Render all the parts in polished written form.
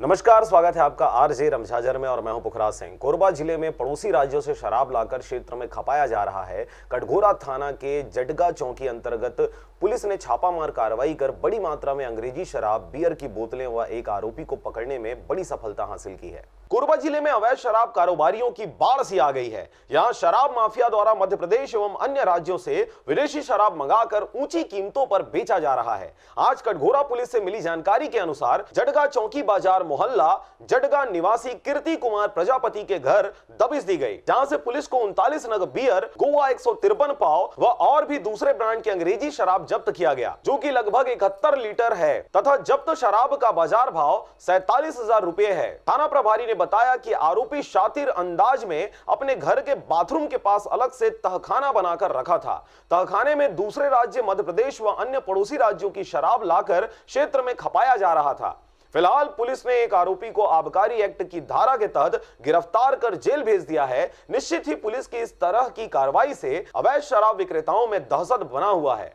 नमस्कार, स्वागत है आपका आरजे रमझाजर में और मैं हूं पुखराज सिंह। कोरबा जिले में पड़ोसी राज्यों से शराब लाकर क्षेत्र में खपाया जा रहा है। कटघोरा थाना के जटगा चौकी अंतर्गत पुलिस ने छापामार कार्रवाई कर बड़ी मात्रा में अंग्रेजी शराब, बियर की बोतलें व एक आरोपी को पकड़ने में बड़ी सफलता हासिल की है। कोरबा जिले में अवैध शराब कारोबारियों की बाढ़ सी आ गई है। यहाँ शराब माफिया द्वारा मध्य प्रदेश एवं अन्य राज्यों से विदेशी शराब मंगाकर ऊंची कीमतों पर बेचा जा रहा है। आज कटघोरा पुलिस से मिली जानकारी के अनुसार जटगा चौकी बाजार मोहल्ला जटगा निवासी कीर्ति कुमार प्रजापति के घर दबिश दी गई, जहां से पुलिस को 39 नग बियर, गोवा 153 पाव व और भी दूसरे ब्रांड की अंग्रेजी शराब जब्त किया गया, जो कि लगभग 71 लीटर है तथा जब्त शराब का बाजार भाव 47,000 रुपए है। थाना प्रभारी ने बताया कि आरोपी शातिर अंदाज में अपने घर के बाथरूम के पास अलग से तहखाना बनाकर रखा था। तहखाने में दूसरे राज्य मध्य प्रदेश व अन्य पड़ोसी राज्यों की शराब लाकर क्षेत्र में खपाया जा रहा था। फिलहाल पुलिस ने एक आरोपी को आबकारी एक्ट की धारा के तहत गिरफ्तार कर जेल भेज दिया है। निश्चित ही पुलिस की इस तरह की कार्रवाई से अवैध शराब विक्रेताओं में दहशत बना हुआ है।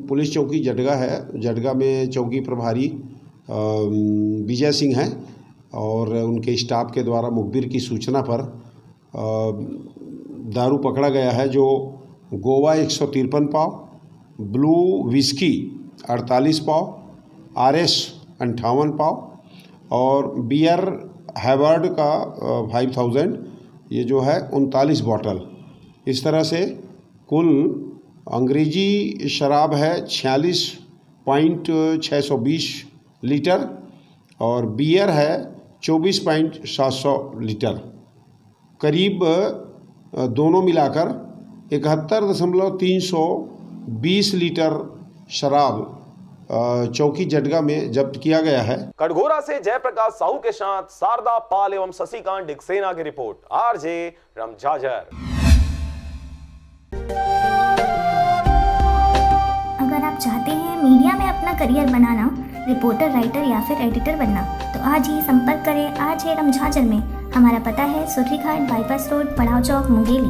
पुलिस चौकी जटगा है। जटगा में चौकी प्रभारी विजय सिंह हैं और उनके स्टाफ के द्वारा मुखबिर की सूचना पर दारू पकड़ा गया है, जो गोवा 153 पाव, ब्लू विस्की 48 पाव, RS 58 पाव और बियर हैवर्ड का 5000, ये जो है 39 बॉटल। इस तरह से कुल अंग्रेजी शराब है 46.620 लीटर और बियर है 24.700 लीटर। करीब दोनों मिलाकर 71.320 लीटर शराब चौकी जटगा में जब्त किया गया है। कटघोरा से जयप्रकाश साहू के साथ शारदा पाल एवं शशिकांत डिक्सेना की रिपोर्ट, आरजे रमझाजर। अगर आप चाहते हैं मीडिया में अपना करियर बनाना, रिपोर्टर, राइटर या फिर एडिटर बनना, तो आज ही संपर्क करें आरजे रमझाजर में। हमारा पता है सुर्खी घाट, बाईपास रोड, पड़ाव चौक, मुंगेली।